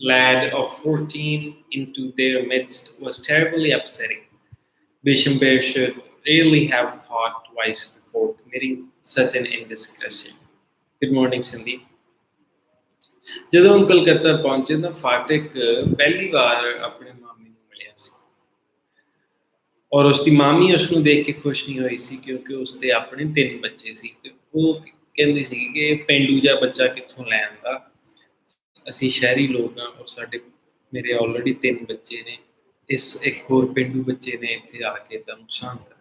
lad of 14 into their midst was terribly upsetting. Bishambir should really have thought twice before committing such an indiscretion. Good morning, Cindy. ਜਦੋਂ ਉਹ ਕਲਕੱਤਾ ਪਹੁੰਚੇ ਤਾਂ ਫਾਟਕ ਪਹਿਲੀ ਵਾਰ ਆਪਣੇ ਮਾਮੇ ਨੂੰ ਮਿਲਿਆ ਸੀ ਔਰ ਉਸਦੀ ਮਾਮੀ ਉਸਨੂੰ ਦੇਖ ਕੇ ਖੁਸ਼ ਨਹੀਂ ਹੋਈ ਸੀ ਕਿਉਂਕਿ ਉਸਦੇ ਆਪਣੇ 3 ਬੱਚੇ ਸੀ ਤੇ ਉਹ ਕਹਿੰਦੀ ਸੀ ਕਿ ਪੇਂਡੂ ਜਿਹਾ ਬੱਚਾ ਕਿੱਥੋਂ ਲੈ ਆਂਦਾ, ਅਸੀਂ ਸ਼ਹਿਰੀ ਲੋਕ ਹਾਂ ਔਰ ਮੇਰੇ ਆਲਰੇਡੀ 3 ਬੱਚੇ ਨੇ, ਇਸ ਇੱਕ ਹੋਰ ਪੇਂਡੂ ਬੱਚੇ ਨੇ ਇੱਥੇ ਆ ਕੇ ਤਾਂ ਨੁਕਸਾਨ ਕਰਨਾ।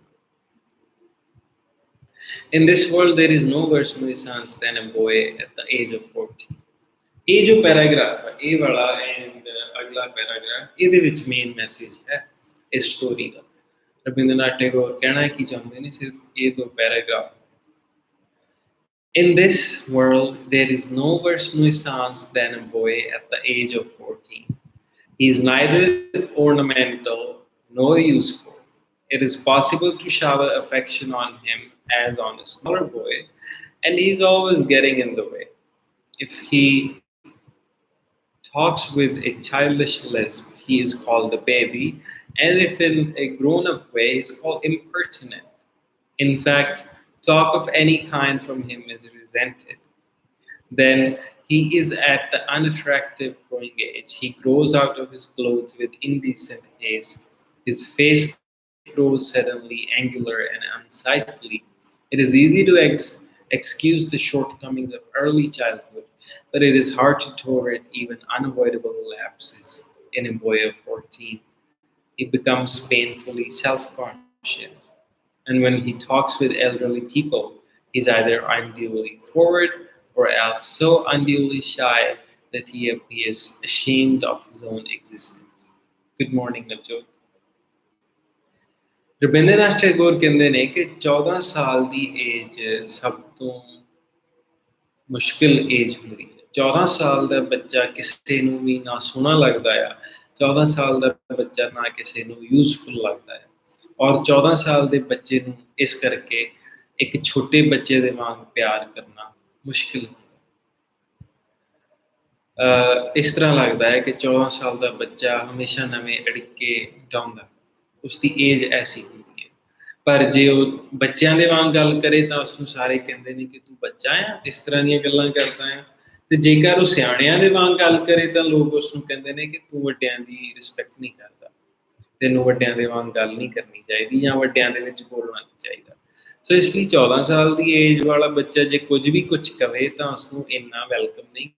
In this world there is no worse nuisance than a boy at the age of 14. ਇਹ ਜੋ ਪੈਰਾਗ੍ਰਾਫ ਹੈ, ਇਹ ਵਾਲਾ ਐਂਡ ਅਗਲਾ ਪੈਰਾਗ੍ਰਾਫ, ਇਹਦੇ ਵਿੱਚ ਮੇਨ ਮੈਸੇਜ ਹੈ ਇਸ ਸਟੋਰੀ ਦਾ। ਰਵਿੰਦਰਨਾਥ ਟੈਗੋਰ ਕਹਿਣਾ ਕੀ ਚਾਹੁੰਦੇ ਨੇ, ਸਿਰਫ ਇਹ 2 paragraph. In this world there is no worse nuisance than a boy at the age of 14. He is neither ornamental nor useful. It is possible to shower affection on him as on a smaller boy, and he is always getting in the way. If he talks with a childish lisp, he is called a baby, and if in a grown-up way, he is called impertinent. In fact, talk of any kind from him is resented. Then he is at the unattractive growing age. He grows out of his clothes with indecent haste. His face grows suddenly angular and unsightly. It is easy to excuse the shortcomings of early childhood, but it is hard to tolerate even unavoidable lapses in a boy of 14. He becomes painfully self-conscious, and when he talks with elderly people, he is either unduly forward or else so unduly shy that he appears ashamed of his own existence. Good morning, Navjot. Rabindranath Tagore ਕਹਿੰਦੇ ਨੇ ਕਿ 14 ਸਾਲ ਦੀ age ਸਭ ਤੋਂ ਮੁਸ਼ਕਿਲ age ਹੁੰਦੀ ਹੈ। 14 ਸਾਲ ਦਾ ਬੱਚਾ ਕਿਸੇ ਨੂੰ ਵੀ ਨਾ ਸੋਹਣਾ ਲੱਗਦਾ ਆ, 14 ਸਾਲ ਦਾ ਬੱਚਾ ਨਾ ਕਿਸੇ ਨੂੰ ਯੂਜ਼ਫੁਲ ਲੱਗਦਾ ਹੈ ਔਰ 14 ਸਾਲ ਦੇ ਬੱਚੇ ਨੂੰ ਇਸ ਕਰਕੇ ਇੱਕ ਛੋਟੇ ਬੱਚੇ ਦੇ ਵਾਂਗ ਪਿਆਰ ਕਰਨਾ ਮੁਸ਼ਕਿਲ ਹੁੰਦਾ। ਇਸ ਤਰ੍ਹਾਂ ਲੱਗਦਾ ਹੈ ਕਿ 14 ਸਾਲ ਦਾ ਬੱਚਾ ਹਮੇਸ਼ਾ ਨਵੇਂ ਅੜਿੱਕੇ ਡਾਉਂਦਾ, ਉਸਦੀ ਏਜ ਐਸੀ ਹੁੰਦੀ ਹੈ। ਪਰ ਜੇ ਉਹ ਬੱਚਿਆਂ ਦੇ ਵਾਂਗ ਗੱਲ ਕਰੇ ਤਾਂ ਉਸਨੂੰ ਸਾਰੇ ਕਹਿੰਦੇ ਨੇ ਕਿ ਤੂੰ ਬੱਚਾ ਆ, ਇਸ ਤਰ੍ਹਾਂ ਦੀਆਂ ਗੱਲਾਂ ਕਰਦਾ ਆ। ਤੇ ਜੇਕਰ ਉਹ ਸਿਆਣਿਆਂ ਦੇ ਵਾਂਗ ਗੱਲ ਕਰੇ ਤਾਂ ਲੋਕ ਉਸਨੂੰ ਕਹਿੰਦੇ ਨੇ ਕਿ ਤੂੰ ਵੱਡਿਆਂ ਦੀ ਰਿਸਪੈਕਟ ਨਹੀਂ ਕਰਦਾ, ਤੈਨੂੰ ਵੱਡਿਆਂ ਦੇ ਵਾਂਗ ਗੱਲ ਨਹੀਂ ਕਰਨੀ ਚਾਹੀਦੀ ਜਾਂ ਵੱਡਿਆਂ ਦੇ ਵਿੱਚ ਬੋਲਣਾ ਨਹੀਂ ਚਾਹੀਦਾ। ਸੋ ਇਸ ਲਈ 14 ਸਾਲ ਦੀ ਏਜ ਵਾਲਾ ਬੱਚਾ ਜੇ ਕੁਝ ਕਵੇ ਤਾਂ ਉਸਨੂੰ ਇੰਨਾ ਵੈਲਕਮ ਨਹੀਂ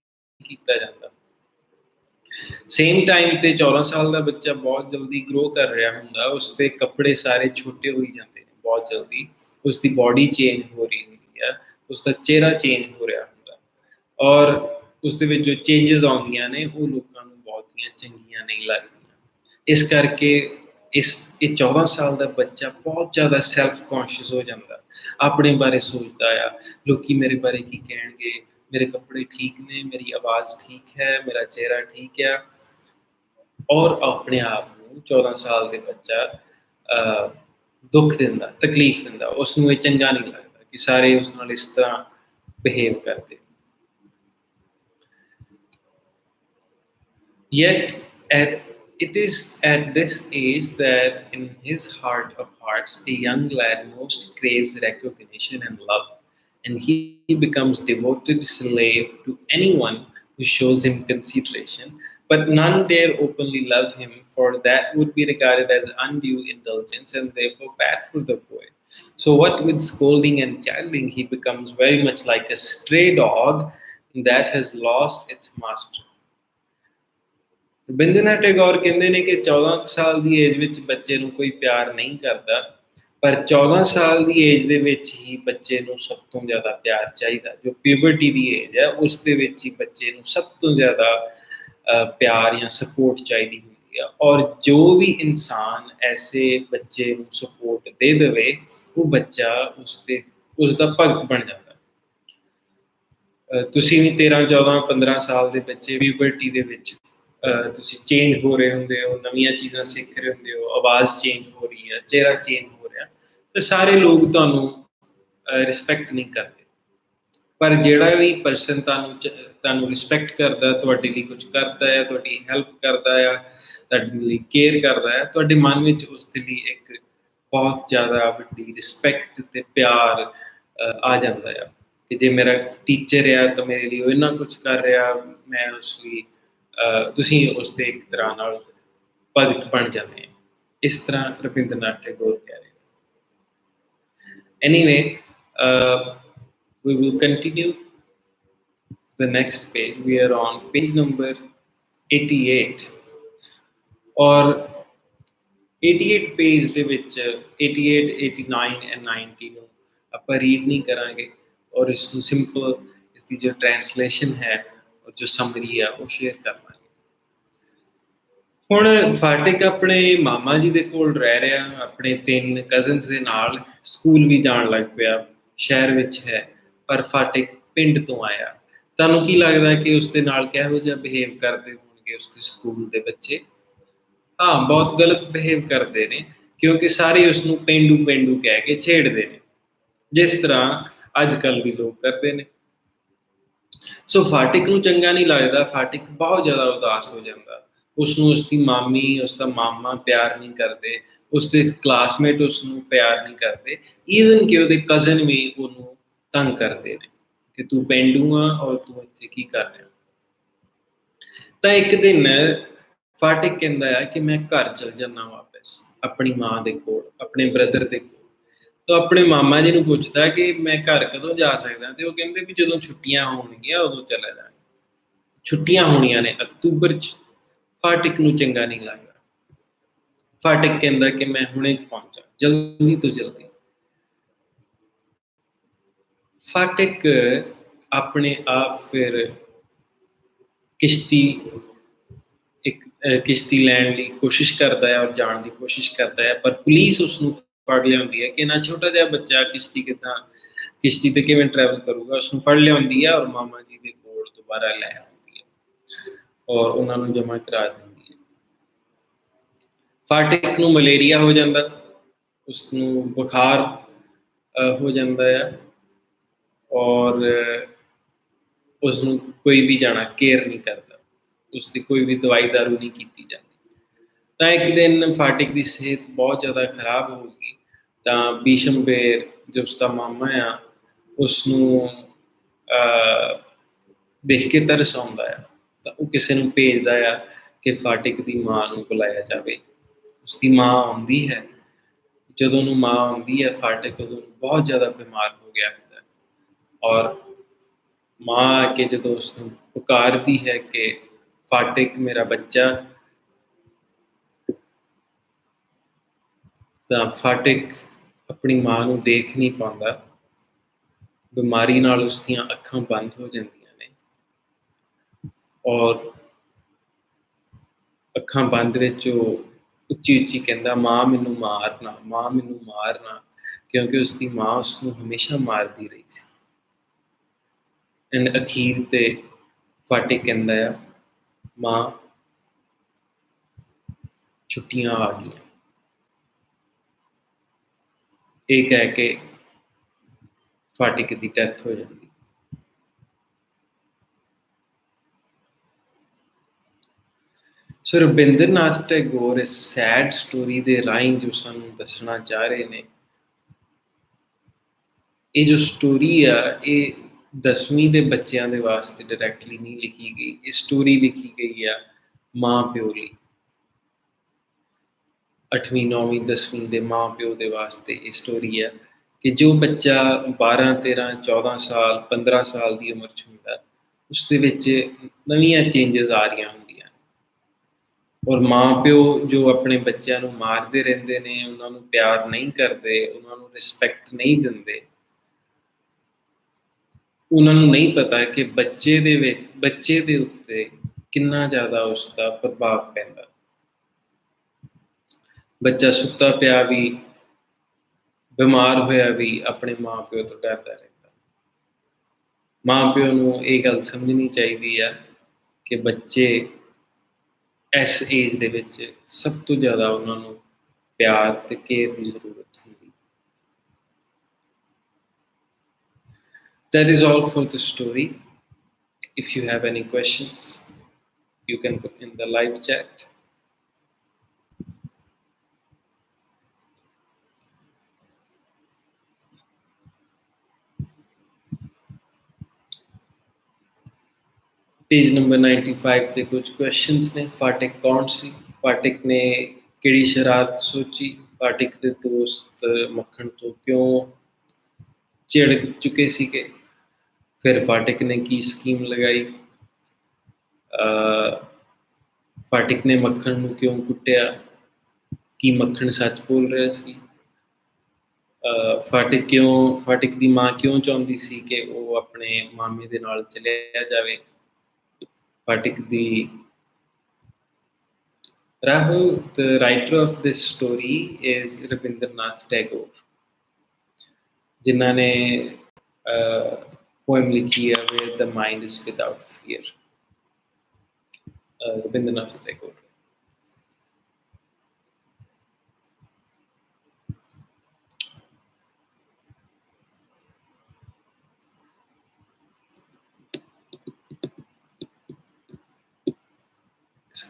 ਕੀਤਾ ਜਾਂਦਾ। ਸੇਮ ਟਾਈਮ ਤੇ 14 ਸਾਲ ਦਾ ਬੱਚਾ ਬਹੁਤ ਜਲਦੀ ਗਰੋ ਕਰ ਰਿਹਾ ਹੁੰਦਾ, ਉਸਦੇ ਕੱਪੜੇ ਸਾਰੇ ਛੋਟੇ ਹੋਈ ਜਾਂਦੇ ਨੇ ਬਹੁਤ ਜਲਦੀ, ਉਸਦੀ ਬਾਡੀ ਚੇਂਜ ਹੋ ਰਹੀ ਹੁੰਦੀ ਹੈ, ਉਸਦਾ ਚਿਹਰਾ ਚੇਂਜ ਹੋ ਰਿਹਾ ਹੁੰਦਾ ਔਰ ਉਸਦੇ ਵਿੱਚ ਜੋ ਚੇਂਜਸ ਆਉਂਦੀਆਂ ਨੇ ਉਹ ਲੋਕਾਂ ਨੂੰ ਬਹੁਤੀਆਂ ਚੰਗੀਆਂ ਨਹੀਂ ਲੱਗਦੀਆਂ। ਇਸ ਕਰਕੇ ਇਹ 14 ਸਾਲ ਦਾ ਬੱਚਾ ਬਹੁਤ ਜ਼ਿਆਦਾ ਸੈਲਫ ਕੌਨਸ਼ੀਅਸ ਹੋ ਜਾਂਦਾ, ਆਪਣੇ ਬਾਰੇ ਸੋਚਦਾ ਆ, ਲੋਕੀ ਮੇਰੇ ਬਾਰੇ ਕੀ ਕਹਿਣਗੇ, ਮੇਰੇ ਕੱਪੜੇ ਠੀਕ ਨੇ, ਮੇਰੀ ਆਵਾਜ਼ ਠੀਕ ਹੈ, ਮੇਰਾ ਚਿਹਰਾ ਠੀਕ ਹੈ ਔਰ ਆਪਣੇ ਆਪ ਨੂੰ 14 ਸਾਲ ਦੇ ਬੱਚਾ ਦੁੱਖ ਦਿੰਦਾ, ਤਕਲੀਫ ਦਿੰਦਾ, ਉਸਨੂੰ ਇਹ ਚੰਗਾ ਨਹੀਂ ਲੱਗਦਾ ਕਿ ਸਾਰੇ ਉਸ ਨਾਲ ਇਸ ਤਰ੍ਹਾਂ ਬਿਹੇਵ ਕਰਦੇ। Yet it is at this age that in his heart of hearts a young lad most craves recognition and love, and he becomes devoted slave to anyone who shows him consideration, but none dare openly love him, for that would be regarded as undue indulgence and therefore bad for the boy. So, what with scolding and chiding, he becomes very much like a stray dog that has lost its master. Rabindranath Tagore ਕਹਿੰਦੇ ਨੇ ਕਿ 14 ਸਾਲ ਦੀ age ਵਿੱਚ ਬੱਚੇ ਨੂੰ ਕੋਈ ਪਿਆਰ ਨਹੀਂ ਕਰਦਾ, ਪਰ 14 ਸਾਲ ਦੀ ਏਜ ਦੇ ਵਿੱਚ ਹੀ ਬੱਚੇ ਨੂੰ ਸਭ ਤੋਂ ਜ਼ਿਆਦਾ ਪਿਆਰ ਚਾਹੀਦਾ। ਜੋ ਪਿਊਬਰਟੀ ਦੀ ਏਜ ਹੈ ਉਸ ਦੇ ਵਿੱਚ ਹੀ ਬੱਚੇ ਨੂੰ ਸਭ ਤੋਂ ਜ਼ਿਆਦਾ ਪਿਆਰ ਜਾਂ ਸਪੋਰਟ ਚਾਹੀਦੀ ਹੁੰਦੀ ਆ, ਔਰ ਜੋ ਵੀ ਇਨਸਾਨ ਐਸੇ ਬੱਚੇ ਨੂੰ ਸਪੋਰਟ ਦੇ ਦੇਵੇ ਉਹ ਬੱਚਾ ਉਸਦਾ ਭਗਤ ਬਣ ਜਾਂਦਾ। ਤੁਸੀਂ ਵੀ 13 14 15 ਸਾਲ ਦੇ ਬੱਚੇ ਪਿਊਬਰਟੀ ਦੇ ਵਿੱਚ ਤੁਸੀਂ ਚੇਂਜ ਹੋ ਰਹੇ ਹੁੰਦੇ ਹੋ, ਨਵੀਆਂ ਚੀਜ਼ਾਂ ਸਿੱਖ ਰਹੇ ਹੁੰਦੇ ਹੋ, ਆਵਾਜ਼ ਚੇਂਜ ਹੋ ਰਹੀ ਹੈ, ਚਿਹਰਾ ਚੇਂਜ ਹੋ ਰਿਹਾ, ਤੇ ਸਾਰੇ ਲੋਕ ਤੁਹਾਨੂੰ ਰਿਸਪੈਕਟ ਨਹੀਂ ਕਰਦੇ। ਪਰ ਜਿਹੜਾ ਵੀ ਪਰਸਨ ਤੁਹਾਨੂੰ ਰਿਸਪੈਕਟ ਕਰਦਾ, ਤੁਹਾਡੇ ਲਈ ਕੁਝ ਕਰਦਾ ਹੈ, ਤੁਹਾਡੀ ਹੈਲਪ ਕਰਦਾ ਆ, ਤੁਹਾਡੇ ਲਈ ਕੇਅਰ ਕਰਦਾ ਹੈ, ਤੁਹਾਡੇ ਮਨ ਵਿੱਚ ਉਸ ਦੇ ਲਈ ਇੱਕ ਬਹੁਤ ਜ਼ਿਆਦਾ ਵੱਡੀ ਰਿਸਪੈਕਟ ਤੇ ਪਿਆਰ ਆ ਜਾਂਦਾ ਆ ਕਿ ਜੇ ਮੇਰਾ ਟੀਚਰ ਆ ਤਾਂ ਮੇਰੇ ਲਈ ਉਹ ਇੰਨਾ ਕੁਝ ਕਰ ਰਿਹਾ, ਮੈਂ ਉਸ ਲਈ ਤੁਸੀਂ ਉਸ ਦੇ ਇੱਕ ਤਰ੍ਹਾਂ ਨਾਲ ਭਗਤ ਬਣ ਜਾਂਦੇ ਆ। ਇਸ ਤਰ੍ਹਾਂ ਰਵਿੰਦਰਨਾਥ ਟੈਗੋਰ ਕਹਿ ਰਹੇ। Anyway, we will continue the next page. We are on page number 88, ਔਰ 88 ਪੇਜ ਦੇ ਵਿੱਚ 88, 89 and 90 ਨੂੰ ਆਪਾਂ ਰੀਡ ਨਹੀਂ ਕਰਾਂਗੇ, ਔਰ ਇਸ ਨੂੰ ਸਿੰਪਲ ਇਸ ਦੀ ਜੋ ਟ੍ਰਾਂਸਲੇਸ਼ਨ ਹੈ ਔਰ ਜੋ ਸਮਰੀ ਆ ਉਹ ਸ਼ੇਅਰ ਕਰ ਲਾਂਗੇ। ਹੁਣ ਫਾਟਿਕ ਆਪਣੇ ਮਾਮਾ ਜੀ ਦੇ ਕੋਲ ਰਹਿ ਰਿਹਾ, ਆਪਣੇ 3 ਕਜ਼ਨਸ ਦੇ ਨਾਲ ਸਕੂਲ ਵੀ ਜਾਣ ਲੱਗ ਪਿਆ। ਸ਼ਹਿਰ ਵਿੱਚ ਹੈ ਪਰ ਫਾਟਿਕ ਪਿੰਡ ਤੋਂ ਆਇਆ। ਤੁਹਾਨੂੰ ਕੀ ਲੱਗਦਾ ਕਿ ਉਸ ਦੇ ਨਾਲ ਕਿਹੋ ਜਿਹਾ ਬਿਹੇਵ ਕਰਦੇ ਹੋਣਗੇ ਉਸਦੇ ਸਕੂਲ ਦੇ ਬੱਚੇ? ਹਾਂ, ਬਹੁਤ ਗਲਤ ਬਿਹੇਵ ਕਰਦੇ ਨੇ, ਕਿਉਂਕਿ ਸਾਰੇ ਉਸਨੂੰ ਪੇਂਡੂ ਪੇਂਡੂ ਕਹਿ ਕੇ ਛੇੜਦੇ ਨੇ, ਜਿਸ ਤਰ੍ਹਾਂ ਅੱਜ ਕੱਲ੍ਹ ਵੀ ਲੋਕ ਕਰਦੇ ਨੇ। ਸੋ ਫਾਟਿਕ ਨੂੰ ਚੰਗਾ ਨਹੀਂ ਲੱਗਦਾ, ਫਾਟਿਕ ਬਹੁਤ ਜ਼ਿਆਦਾ ਉਦਾਸ ਹੋ ਜਾਂਦਾ। ਉਸਨੂੰ ਉਸਦੀ ਮਾਮੀ, ਉਸਦਾ ਮਾਮਾ ਪਿਆਰ ਨਹੀਂ ਕਰਦੇ, ਉਸਦੇ ਕਲਾਸਮੇਟ ਉਸਨੂੰ ਪਿਆਰ ਨਹੀਂ ਕਰਦੇ, ਈਵਨ ਕਿ ਉਹਦੇ ਕਜ਼ਨ ਵੀ ਉਹਨੂੰ ਤੰਗ ਕਰਦੇ ਨੇ ਕਿ ਤੂੰ ਪੇਂਡੂ ਆ ਔਰ ਤੂੰ ਇੱਥੇ ਕੀ ਕਰ ਰਿਹਾ। ਤਾਂ ਇੱਕ ਦਿਨ ਫਾਟਿਕ ਕਹਿੰਦਾ ਆ ਕਿ ਮੈਂ ਘਰ ਚਲ ਜਾਂਦਾ ਵਾਪਸ ਆਪਣੀ ਮਾਂ ਦੇ ਕੋਲ, ਆਪਣੇ ਬ੍ਰਦਰ ਦੇ ਕੋਲ। ਤਾਂ ਆਪਣੇ ਮਾਮਾ ਜੀ ਨੂੰ ਪੁੱਛਦਾ ਕਿ ਮੈਂ ਘਰ ਕਦੋਂ ਜਾ ਸਕਦਾ, ਤੇ ਉਹ ਕਹਿੰਦੇ ਵੀ ਜਦੋਂ ਛੁੱਟੀਆਂ ਹੋਣਗੀਆਂ ਉਦੋਂ ਚਲਾ ਜਾਵਾਂਗੇ। ਛੁੱਟੀਆਂ ਹੋਣੀਆਂ ਨੇ ਅਕਤੂਬਰ 'ਚ। ਫਾਟਿਕ ਨੂੰ ਚੰਗਾ ਨਹੀਂ ਲੱਗਦਾ। ਫਾਟਿਕ ਕਹਿੰਦਾ ਕਿ ਮੈਂ ਹੁਣੇ ਪਹੁੰਚਾਂ, ਜਲਦੀ ਤੋਂ ਜਲਦੀ। ਫਾਟਿਕ ਆਪਣੇ ਆਪ ਫਿਰ ਕਿਸ਼ਤੀ ਲੈਣ ਲਈ ਕੋਸ਼ਿਸ਼ ਕਰਦਾ ਹੈ ਔਰ ਜਾਣ ਦੀ ਕੋਸ਼ਿਸ਼ ਕਰਦਾ ਹੈ, ਪਰ ਪੁਲਿਸ ਉਸਨੂੰ ਫੜ ਲਿਆਉਂਦੀ ਹੈ ਕਿ ਇੰਨਾ ਛੋਟਾ ਜਿਹਾ ਬੱਚਾ ਕਿਸ਼ਤੀ ਤੇ ਕਿਵੇਂ ਟਰੈਵਲ ਕਰੂਗਾ। ਉਸਨੂੰ ਫੜ ਲਿਆਉਂਦੀ ਹੈ ਔਰ ਮਾਮਾ ਜੀ ਦੇ ਕੋਲ ਦੁਬਾਰਾ ਲੈ ਆਉਂਦੀ ਹੈ ਔਰ ਉਹਨਾਂ ਨੂੰ ਜਮ੍ਹਾਂ ਕਰਾ ਦਿੰਦੀ ਹੈ। ਫਾਟਿਕ ਨੂੰ ਮਲੇਰੀਆ ਹੋ ਜਾਂਦਾ, ਉਸਨੂੰ ਬੁਖਾਰ ਹੋ ਜਾਂਦਾ ਹੈ ਔਰ ਉਸਨੂੰ ਕੋਈ ਵੀ ਜਾਣਾ ਕੇਅਰ ਨਹੀਂ ਕਰਦਾ, ਉਸਦੀ ਕੋਈ ਵੀ ਦਵਾਈ ਦਾਰੂ ਨਹੀਂ ਕੀਤੀ ਜਾਂਦੀ। ਤਾਂ ਇੱਕ ਦਿਨ ਫਾਟਿਕ ਦੀ ਸਿਹਤ ਬਹੁਤ ਜ਼ਿਆਦਾ ਖਰਾਬ ਹੋ ਗਈ, ਤਾਂ ਭੀਸ਼ਮਬੇਰ ਜੋ ਉਸਦਾ ਮਾਮਾ ਆ ਉਸਨੂੰ ਦੇਖ ਕੇ ਤਰਸ ਆਉਂਦਾ ਆ, ਤਾਂ ਉਹ ਕਿਸੇ ਨੂੰ ਭੇਜਦਾ ਆ ਕਿ ਫਾਟਿਕ ਦੀ ਮਾਂ ਨੂੰ ਬੁਲਾਇਆ ਜਾਵੇ। ਉਸਦੀ ਮਾਂ ਆਉਂਦੀ ਹੈ। ਜਦੋਂ ਉਹਨੂੰ ਮਾਂ ਆਉਂਦੀ ਹੈ, ਫਾਟਿਕ ਉਦੋਂ ਬਹੁਤ ਜ਼ਿਆਦਾ ਬਿਮਾਰ ਹੋ ਗਿਆ ਹੁੰਦਾ, ਔਰ ਮਾਂ ਆ ਕੇ ਜਦੋਂ ਉਸਨੂੰ ਪੁਕਾਰਦੀ ਹੈ ਕਿ ਫਾਟਿਕ ਮੇਰਾ ਬੱਚਾ, ਤਾਂ ਫਾਟਿਕ ਆਪਣੀ ਮਾਂ ਨੂੰ ਦੇਖ ਨਹੀਂ ਪਾਉਂਦਾ। ਬਿਮਾਰੀ ਨਾਲ ਉਸਦੀਆਂ ਅੱਖਾਂ ਬੰਦ ਹੋ ਜਾਂਦੀਆਂ ਨੇ ਔਰ ਅੱਖਾਂ ਬੰਦ ਵਿੱਚ ਉਹ ਉੱਚੀ ਉੱਚੀ ਕਹਿੰਦਾ, ਮਾਂ ਮੈਨੂੰ ਮਾਰਨਾ, ਮਾਂ ਮੈਨੂੰ ਮਾਰਨਾ, ਕਿਉਂਕਿ ਉਸਦੀ ਮਾਂ ਉਸਨੂੰ ਹਮੇਸ਼ਾ ਮਾਰਦੀ ਰਹੀ ਸੀ। ਅਖੀਰ ਤੇ ਫਾਟਿਕ ਕਹਿੰਦਾ ਆ, ਮਾਂ ਛੁੱਟੀਆਂ ਆ ਗਈਆਂ। ਇਹ ਕਹਿ ਕੇ ਫਾਟਿਕ ਦੀ ਡੈਥ ਹੋ ਜਾਂਦੀ। ਸੋ ਰਵਿੰਦਰਨਾਥ ਟੈਗੋਰ ਇਸ ਸੈਡ ਸਟੋਰੀ ਦੇ ਰਾਹੀਂ ਜੋ ਸਾਨੂੰ ਦੱਸਣਾ ਚਾਹ ਰਹੇ ਨੇ, ਇਹ ਜੋ ਸਟੋਰੀ ਆ ਇਹ 10ਵੀਂ ਦੇ ਬੱਚਿਆਂ ਦੇ ਵਾਸਤੇ ਡਾਇਰੈਕਟਲੀ ਨਹੀਂ ਲਿਖੀ ਗਈ, ਇਹ ਸਟੋਰੀ ਲਿਖੀ ਗਈ ਆ ਮਾਂ ਪਿਓ ਲਈ। 8ਵੀਂ 9ਵੀਂ 10ਵੀਂ ਦੇ ਮਾਂ ਪਿਓ ਦੇ ਵਾਸਤੇ ਇਹ ਸਟੋਰੀ ਆ ਕਿ ਜੋ ਬੱਚਾ 12 13 14 ਸਾਲ 15 ਸਾਲ ਦੀ ਉਮਰ 'ਚ ਹੁੰਦਾ, ਉਸ ਦੇ ਵਿੱਚ ਨਵੀਆਂ ਚੇਂਜਸ ਆ ਰਹੀਆਂ ਹੁੰਦੀਆਂ, ਔਰ ਮਾਂ ਪਿਓ ਜੋ ਆਪਣੇ ਬੱਚਿਆਂ ਨੂੰ ਮਾਰਦੇ ਰਹਿੰਦੇ ਨੇ, ਉਹਨਾਂ ਨੂੰ ਪਿਆਰ ਨਹੀਂ ਕਰਦੇ, ਉਹਨਾਂ ਨੂੰ ਰਿਸਪੈਕਟ ਨਹੀਂ ਦਿੰਦੇ, ਉਹਨਾਂ ਨੂੰ ਨਹੀਂ ਪਤਾ ਕਿ ਬੱਚੇ ਦੇ ਉੱਤੇ ਕਿੰਨਾ ਜ਼ਿਆਦਾ ਉਸਦਾ ਪ੍ਰਭਾਵ ਪੈਂਦਾ। ਬੱਚਾ ਸੁੱਤਾ ਪਿਆ ਵੀ, ਬਿਮਾਰ ਹੋਇਆ ਵੀ ਆਪਣੇ ਮਾਂ ਪਿਓ ਤੋਂ ਡਰਦਾ ਰਹਿੰਦਾ। ਮਾਂ ਪਿਓ ਨੂੰ ਇਹ ਗੱਲ ਸਮਝਣੀ ਚਾਹੀਦੀ ਆ ਕਿ ਬੱਚੇ ਇਸ ਏਜ ਦੇ ਵਿੱਚ ਸਭ ਤੋਂ ਜ਼ਿਆਦਾ ਉਹਨਾਂ ਨੂੰ ਪਿਆਰ ਤੇ ਕੇਅਰ ਦੀ ਜ਼ਰੂਰਤ ਹੁੰਦੀ। That is all for the story. If you have any questions, you can put in the live chat. Page number 95 ਤੇ ਕੁਝ ਕੁਐਸਚਨਸ ਨੇ। ਫਾਟਿਕ ਕੌਣ ਸੀ? ਫਾਟਿਕ ਨੇ ਕਿਹੜੀ ਸ਼ਰਾਰਤ ਸੋਚੀ? ਫਾਟਿਕ ਦੇ ਦੋਸਤ ਮੱਖਣ ਤੋਂ ਕਿਉਂ ਚਿੜ ਚੁੱਕੇ ਸੀਗੇ? ਫਿਰ ਫਾਟਿਕ ਨੇ ਕੀ ਸਕੀਮ ਲਗਾਈ? ਫਾਟਿਕ ਨੇ ਮੱਖਣ ਨੂੰ ਕਿਉਂ ਕੁੱਟਿਆ? ਕੀ ਮੱਖਣ ਸੱਚ ਬੋਲ ਰਿਹਾ ਸੀ? ਫਾਟਿਕ ਦੀ ਮਾਂ ਕਿਉਂ ਚਾਹੁੰਦੀ ਸੀ ਕਿ ਉਹ ਆਪਣੇ ਮਾਮੇ ਦੇ ਨਾਲ ਚਲਿਆ ਜਾਵੇ? ਫਾਟਿਕ ਦੀ Rahul, the writer of this story is Rabindranath Tagore, जिन्हों ने poem लिखी है Where the Mind is Without Fear. Rabindranath Tagore.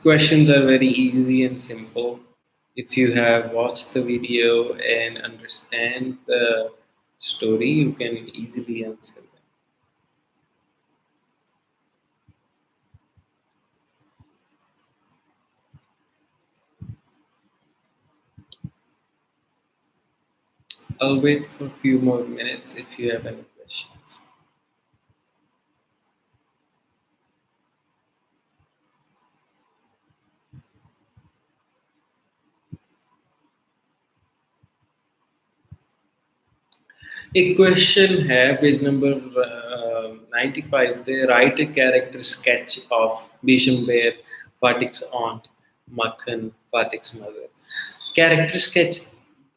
Questions are very easy and simple. If you have watched the video and understand the story, you can easily answer them. I'll wait for a few more minutes if you have any questions. एक question है page number 95 पे। Right a character sketch of Bhisham Bear, Fatik's aunt, Makhan, Fatik's mother. Character sketch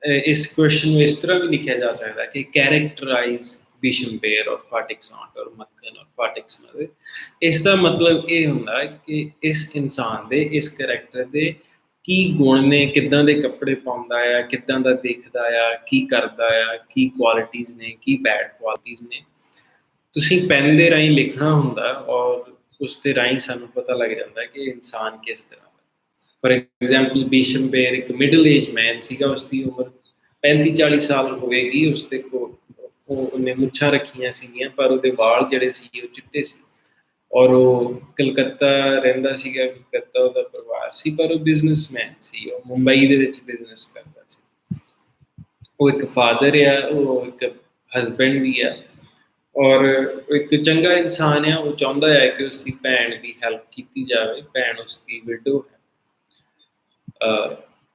इस question में इस तरह भी लिखा जा सकता है कि कैरेक्टराइज Bhisham Bear और Fatik's aunt और Makhan और Fatik's mother। इसका मतलब ये होता है कि इस इंसान दे इस कैरेक्टर दे ਕੀ ਗੁਣ ਨੇ, ਕਿੱਦਾਂ ਦੇ ਕੱਪੜੇ ਪਾਉਂਦਾ ਆ, ਕਿੱਦਾਂ ਦਾ ਦਿਖਦਾ ਆ, ਕੀ ਕਰਦਾ ਆ, ਕੀ ਕੁਆਲਿਟੀਜ਼ ਨੇ, ਕੀ ਬੈਡ ਕੁਆਲਿਟੀਜ਼ ਨੇ। ਤੁਸੀਂ ਪੈਨ ਦੇ ਰਾਹੀਂ ਲਿਖਣਾ ਹੁੰਦਾ ਔਰ ਉਸ ਦੇ ਰਾਹੀਂ ਸਾਨੂੰ ਪਤਾ ਲੱਗ ਜਾਂਦਾ ਕਿ ਇਨਸਾਨ ਕਿਸ ਤਰ੍ਹਾਂ ਦਾ। ਫॉर एग्जांपल भीषम बेर एक मिडल एज मैन ਸੀਗਾ, ਉਸਦੀ ਉਮਰ 35-40 ਸਾਲ ਹੋਵੇਗੀ। ਉਸਦੇ ਕੋਲ ਉਹਨੇ ਮੁੱਛਾਂ ਰੱਖੀਆਂ ਸੀਗੀਆਂ ਪਰ ਉਹਦੇ ਵਾਲ ਜਿਹੜੇ ਸੀ ਉਹ ਚਿੱਟੇ ਸੀ ਔਰ ਉਹ ਕਲਕੱਤਾ ਰਹਿੰਦਾ ਸੀਗਾ। ਕਲਕੱਤਾ ਉਹਦਾ ਪਰਿਵਾਰ ਸੀ ਪਰ ਉਹ ਬਿਜ਼ਨਸਮੈਨ ਸੀ, ਉਹ ਮੁੰਬਈ ਦੇ ਵਿੱਚ ਬਿਜ਼ਨਸ ਕਰਦਾ ਸੀ। ਉਹ ਇੱਕ ਫਾਦਰ ਆ, ਉਹ ਇੱਕ ਹਸਬੈਂਡ ਵੀ ਆ ਔਰ ਇੱਕ ਚੰਗਾ ਇਨਸਾਨ ਆ। ਉਹ ਚਾਹੁੰਦਾ ਹੈ ਕਿ ਉਸਦੀ ਭੈਣ ਦੀ ਹੈਲਪ ਕੀਤੀ ਜਾਵੇ, ਭੈਣ ਉਸਦੀ ਵਿਡੋ ਹੈ।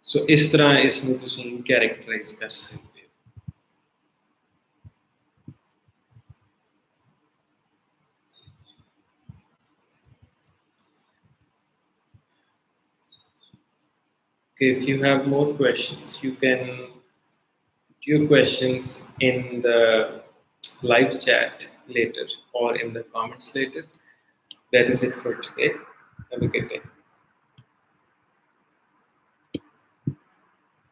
ਸੋ ਇਸ ਤਰ੍ਹਾਂ ਇਸ ਨੂੰ ਤੁਸੀਂ ਕੈਰੈਕਟਰਾਈਜ਼ ਕਰ ਸਕਦੇ ਹੋ। Okay, if you have more questions, you can put your questions in the live chat later or in the comments later. That is it for today. Have a good day.